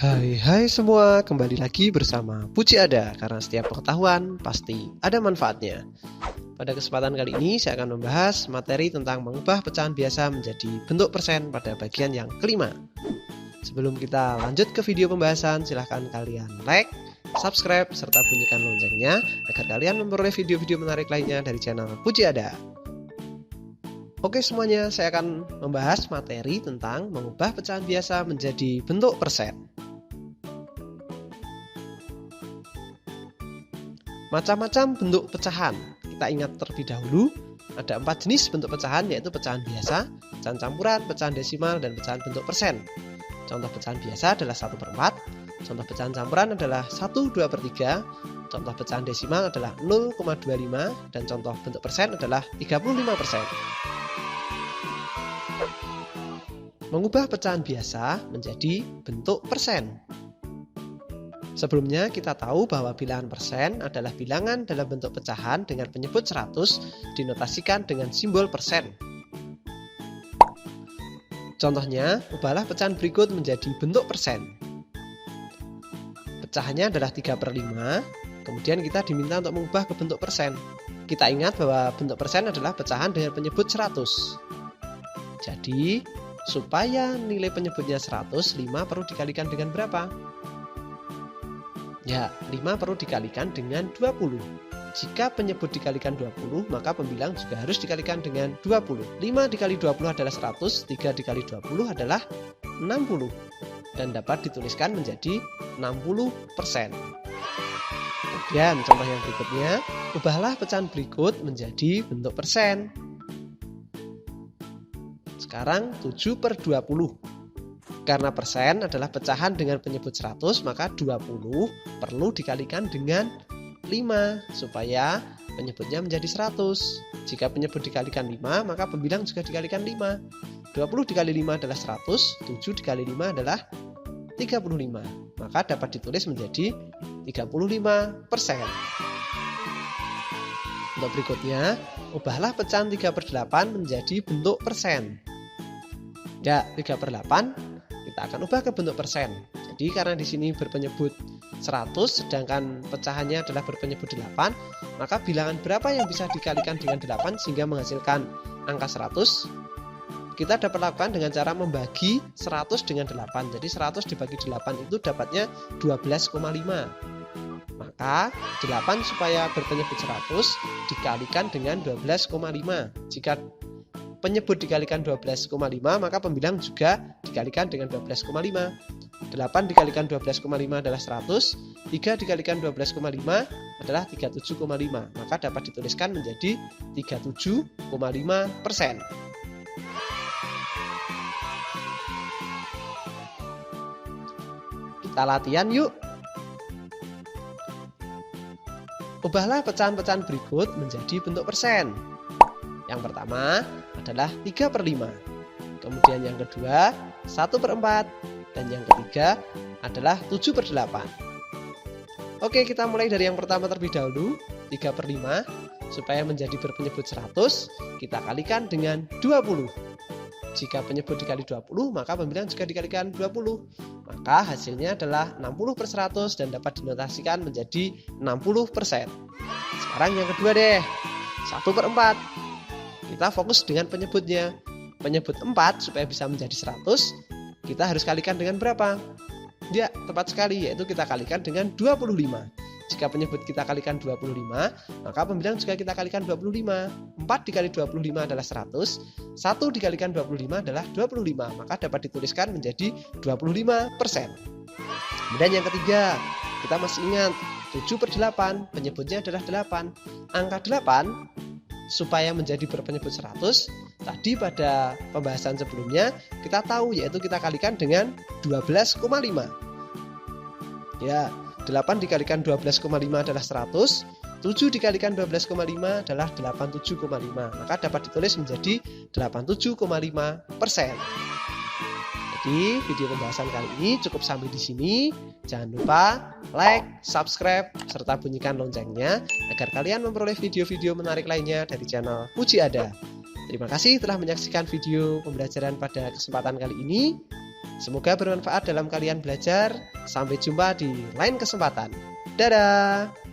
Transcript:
Hai semua, kembali lagi bersama Puji Ada, karena setiap pengetahuan pasti ada manfaatnya. Pada kesempatan kali ini saya akan membahas materi tentang mengubah pecahan biasa menjadi bentuk persen pada bagian yang kelima. Sebelum kita lanjut ke video pembahasan, silahkan kalian like, subscribe, serta bunyikan loncengnya agar kalian memperoleh video-video menarik lainnya dari channel Puji Ada. Oke semuanya, saya akan membahas materi tentang mengubah pecahan biasa menjadi bentuk persen. Macam-macam bentuk pecahan. Kita ingat terlebih dahulu, ada 4 jenis bentuk pecahan, yaitu pecahan biasa, pecahan campuran, pecahan desimal, dan pecahan bentuk persen. Contoh pecahan biasa adalah 1/4, contoh pecahan campuran adalah 1/2/3, contoh pecahan desimal adalah 0,25, dan contoh bentuk persen adalah 35%. Mengubah pecahan biasa menjadi bentuk persen. Sebelumnya kita tahu bahwa bilangan persen adalah bilangan dalam bentuk pecahan dengan penyebut 100 dinotasikan dengan simbol persen. Contohnya, ubahlah pecahan berikut menjadi bentuk persen. Pecahannya adalah 3/5, kemudian kita diminta untuk mengubah ke bentuk persen. Kita ingat bahwa bentuk persen adalah pecahan dengan penyebut 100. Jadi, supaya nilai penyebutnya 100, 5 perlu dikalikan dengan berapa? Ya, 5 perlu dikalikan dengan 20. Jika penyebut dikalikan 20, maka pembilang juga harus dikalikan dengan 20. 5 dikali 20 adalah 100, 3 dikali 20 adalah 60. Dan dapat dituliskan menjadi 60%. Kemudian contoh yang berikutnya, ubahlah pecahan berikut menjadi bentuk persen. Sekarang 7/20. Karena persen adalah pecahan dengan penyebut 100, maka 20 perlu dikalikan dengan 5 supaya penyebutnya menjadi 100. Jika penyebut dikalikan 5, maka pembilang juga dikalikan 5. 20 dikali 5 adalah 100, 7 dikali 5 adalah 35. Maka dapat ditulis menjadi 35%. Untuk berikutnya, ubahlah pecahan 3/8 menjadi bentuk persen. Ya, 3/8 kita akan ubah ke bentuk persen. Jadi karena di sini berpenyebut 100 sedangkan pecahannya adalah berpenyebut 8, maka bilangan berapa yang bisa dikalikan dengan 8 sehingga menghasilkan angka 100? Kita dapat lakukan dengan cara membagi 100 dengan 8. Jadi 100 dibagi 8 itu dapatnya 12,5. Maka 8 supaya berpenyebut 100 dikalikan dengan 12,5. Jika penyebut dikalikan 12,5, maka pembilang juga dikalikan dengan 12,5. 8 dikalikan 12,5 adalah 100, 3 dikalikan 12,5 adalah 37,5. Maka dapat dituliskan menjadi 37,5%. Kita latihan yuk. Ubahlah pecahan-pecahan berikut menjadi bentuk persen. Yang pertama adalah 3/5. Kemudian yang kedua 1/4. Dan yang ketiga adalah 7/8. Oke, kita mulai dari yang pertama terlebih dahulu. 3/5. Supaya menjadi berpenyebut 100, kita kalikan dengan 20. Jika penyebut dikali 20, maka pembilang juga dikalikan 20. Maka hasilnya adalah 60/100 dan dapat dinotasikan menjadi 60%. Sekarang yang kedua deh, 1/4. Kita fokus dengan penyebutnya. Penyebut 4 supaya bisa menjadi 100, kita harus kalikan dengan berapa? Ya, tepat sekali, yaitu kita kalikan dengan 25. Jika penyebut kita kalikan 25, maka pembilang juga kita kalikan 25. 4 dikali 25 adalah 100, 1 dikalikan 25 adalah 25. Maka dapat dituliskan menjadi 25%. Kemudian yang ketiga, kita masih ingat 7/8, penyebutnya adalah 8. Angka 8 supaya menjadi berpenyebut 100, tadi pada pembahasan sebelumnya kita tahu, yaitu kita kalikan dengan 12,5. Ya, 8 dikalikan 12,5 adalah 100, 7 dikalikan 12,5 adalah 87,5. Maka dapat ditulis menjadi 87,5%. Jadi video pembahasan kali ini cukup sampai di sini. Jangan lupa like, subscribe, serta bunyikan loncengnya agar kalian memperoleh video-video menarik lainnya dari channel Puji Ada. Terima kasih telah menyaksikan video pembelajaran pada kesempatan kali ini. Semoga bermanfaat dalam kalian belajar. Sampai jumpa di lain kesempatan. Dadah!